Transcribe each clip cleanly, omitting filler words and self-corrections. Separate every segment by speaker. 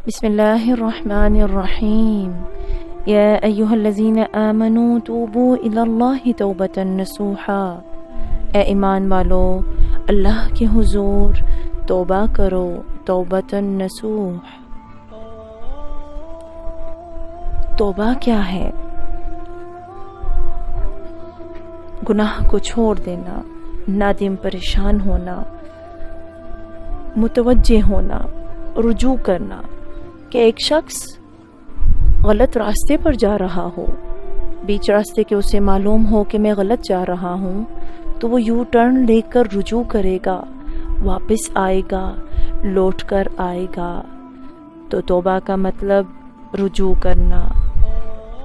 Speaker 1: بسم اللہ الرحمن الرحیم یا ایہا الذین آمنوا توبوا الی اللہ توبۃ نصوحا، اے ایمان والو اللہ کے حضور توبہ کرو توبۃ نصوح۔ توبہ کیا ہے؟ گناہ کو چھوڑ دینا، نادم پریشان ہونا، متوجہ ہونا، رجوع کرنا کہ ایک شخص غلط راستے پر جا رہا ہو، بیچ راستے کے اسے معلوم ہو کہ میں غلط جا رہا ہوں، تو وہ یو ٹرن لے کر رجوع کرے گا، واپس آئے گا، لوٹ کر آئے گا۔ تو توبہ کا مطلب رجوع کرنا،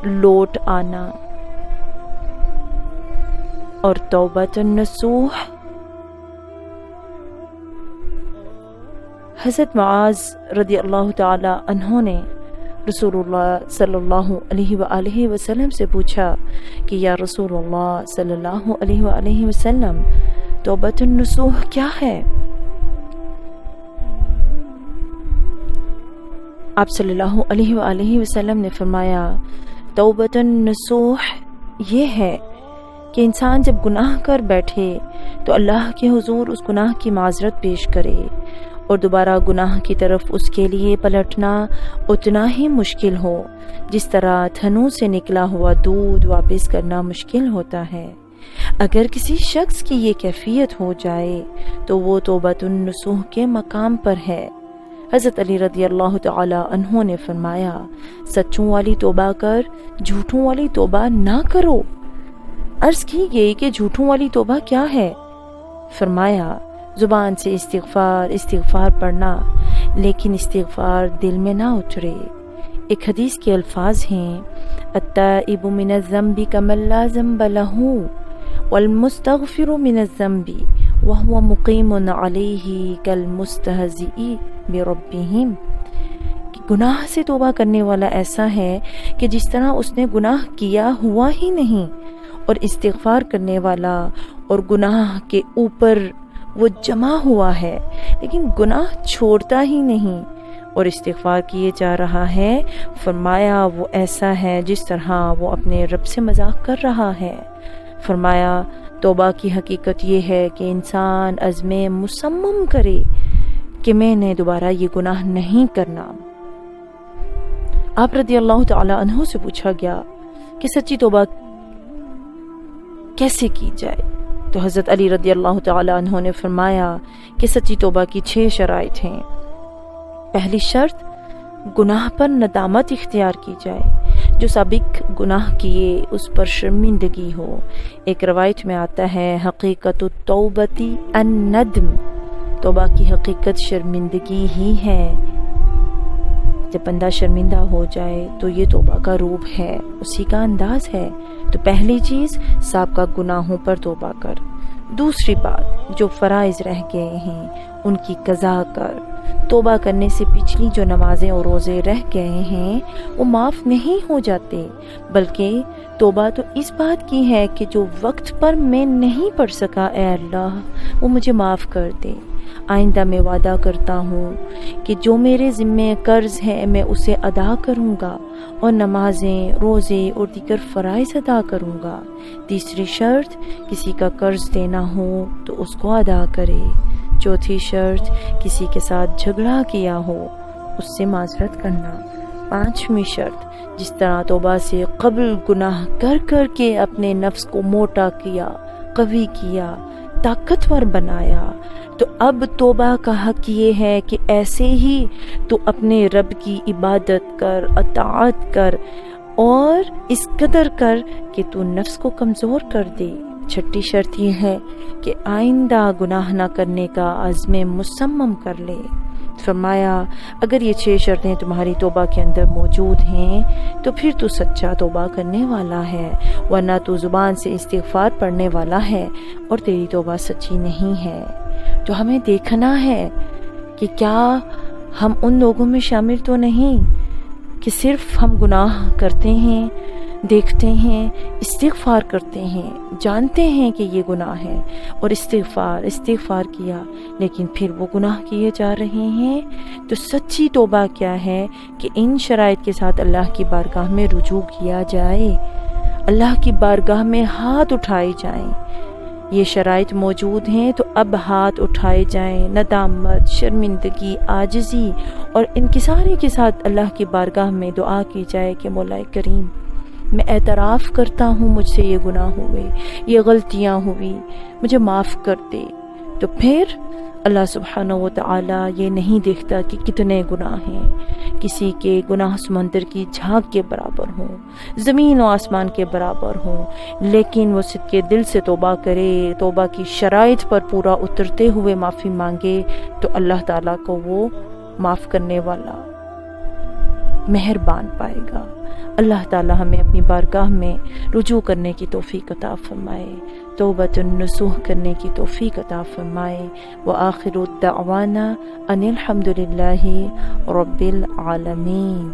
Speaker 1: لوٹ آنا۔ اور توبۃ النصوح، حضرت معاذ رضی اللہ تعالی عنہ نے رسول اللہ صلی اللہ علیہ وآلہ وسلم سے پوچھا کہ یا رسول اللہ صلی اللہ علیہ وآلہ وسلم، توبۃ النصوح کیا ہے؟ آپ صلی اللہ علیہ وآلہ وسلم نے فرمایا، توبۃ النصوح یہ ہے کہ انسان جب گناہ کر بیٹھے تو اللہ کے حضور اس گناہ کی معذرت پیش کرے، اور دوبارہ گناہ کی طرف اس کے لیے پلٹنا اتنا ہی مشکل ہو جس طرح تھنوں سے نکلا ہوا دودھ واپس کرنا مشکل ہوتا ہے۔ اگر کسی شخص کی یہ کیفیت ہو جائے تو وہ توبۃ النصوح کے مقام پر ہے۔ حضرت علی رضی اللہ تعالی عنہ نے فرمایا، سچوں والی توبہ کر، جھوٹوں والی توبہ نہ کرو۔ عرض کی گئی کہ جھوٹوں والی توبہ کیا ہے؟ فرمایا، زبان سے استغفار پڑھنا لیکن استغفار دل میں نہ اترے۔ ایک حدیث کے الفاظ ہیں، التائب من الذنب کمن لا ذنب له والمستغفر من الذنب وهو مقیم علیہ کالمستہزئ بربہم۔ گناہ سے توبہ کرنے والا ایسا ہے کہ جس طرح اس نے گناہ کیا ہوا ہی نہیں، اور استغفار کرنے والا اور گناہ کے اوپر وہ جمع ہوا ہے لیکن گناہ چھوڑتا ہی نہیں اور استغفار کیے جا رہا ہے۔ فرمایا وہ ایسا ہے جس طرح وہ اپنے رب سے مذاق کر رہا ہے۔ فرمایا توبہ کی حقیقت یہ ہے کہ انسان عزم مصمم کرے کہ میں نے دوبارہ یہ گناہ نہیں کرنا۔ آپ رضی اللہ تعالی عنہ سے پوچھا گیا کہ سچی توبہ کیسے کی جائے؟ تو حضرت علی رضی اللہ تعالی عنہ نے فرمایا کہ سچی توبہ کی 6 شرائط ہیں۔ پہلی شرط، گناہ پر ندامت اختیار کی جائے، جو سابق گناہ کیے اس پر شرمندگی ہو۔ ایک روایت میں آتا ہے، حقیقت التوبۃ الندم، توبہ کی حقیقت شرمندگی ہی ہے۔ جب بندہ شرمندہ ہو جائے تو یہ توبہ کا روپ ہے، اسی کا انداز ہے۔ تو پہلی چیز، سابقہ گناہوں پر توبہ کر۔ دوسری بات، جو فرائض رہ گئے ہیں ان کی قضا کر۔ توبہ کرنے سے پچھلی جو نمازیں اور روزے رہ گئے ہیں وہ معاف نہیں ہو جاتے، بلکہ توبہ تو اس بات کی ہے کہ جو وقت پر میں نہیں پڑھ سکا، اے اللہ وہ مجھے معاف کر دے۔ آئندہ میں وعدہ کرتا ہوں کہ جو میرے ذمے قرض ہے میں اسے ادا کروں گا، اور نمازیں، روزے اور دیگر فرائض ادا کروں گا۔ تیسری شرط، کسی کا قرض دینا ہو تو اس کو ادا کرے۔ چوتھی شرط، کسی کے ساتھ جھگڑا کیا ہو اس سے معذرت کرنا۔ پانچویں شرط، جس طرح توبہ سے قبل گناہ کر کر کے اپنے نفس کو موٹا کیا، قوی کیا، طاقتور بنایا، تو اب توبہ کا حق یہ ہے کہ ایسے ہی تو اپنے رب کی عبادت کر، اطاعت کر، اور اس قدر کر کہ تو نفس کو کمزور کر دے۔ چھٹی شرط یہ ہے کہ آئندہ گناہ نہ کرنے کا عزم مصمم کر لے۔ فرمایا اگر یہ 6 شرطیں تمہاری توبہ کے اندر موجود ہیں تو پھر تو سچا توبہ کرنے والا ہے، ورنہ تو زبان سے استغفار پڑھنے والا ہے اور تیری توبہ سچی نہیں ہے۔ تو ہمیں دیکھنا ہے کہ کیا ہم ان لوگوں میں شامل تو نہیں کہ صرف ہم گناہ کرتے ہیں، دیکھتے ہیں، استغفار کرتے ہیں، جانتے ہیں کہ یہ گناہ ہے اور استغفار کیا، لیکن پھر وہ گناہ کیے جا رہے ہیں، تو سچی توبہ کیا ہے کہ ان شرائط کے ساتھ اللہ کی بارگاہ میں رجوع کیا جائے، اللہ کی بارگاہ میں ہاتھ اٹھائے جائیں۔ یہ شرائط موجود ہیں تو اب ہاتھ اٹھائے جائیں، ندامت، شرمندگی، عاجزی اور انکساری کے ساتھ اللہ کی بارگاہ میں دعا کی جائے کہ مولا کریم، میں اعتراف کرتا ہوں مجھ سے یہ گناہ ہوئے، یہ غلطیاں ہوئی، مجھے معاف کر دے۔ تو پھر اللہ سبحانہ و تعالی یہ نہیں دیکھتا کہ کتنے گناہ ہیں، کسی کے گناہ سمندر کی جھاگ کے برابر ہوں، زمین و آسمان کے برابر ہوں، لیکن وہ صدقے دل سے توبہ کرے، توبہ کی شرائط پر پورا اترتے ہوئے معافی مانگے، تو اللہ تعالیٰ کو وہ معاف کرنے والا مہربان پائے گا۔ اللہ تعالیٰ ہمیں اپنی بارگاہ میں رجوع کرنے کی توفیق عطا فرمائے، توبۃ النصوح کرنے کی توفیق عطا فرمائے۔ وآخر دعوانا ان الحمد للہ رب العالمین۔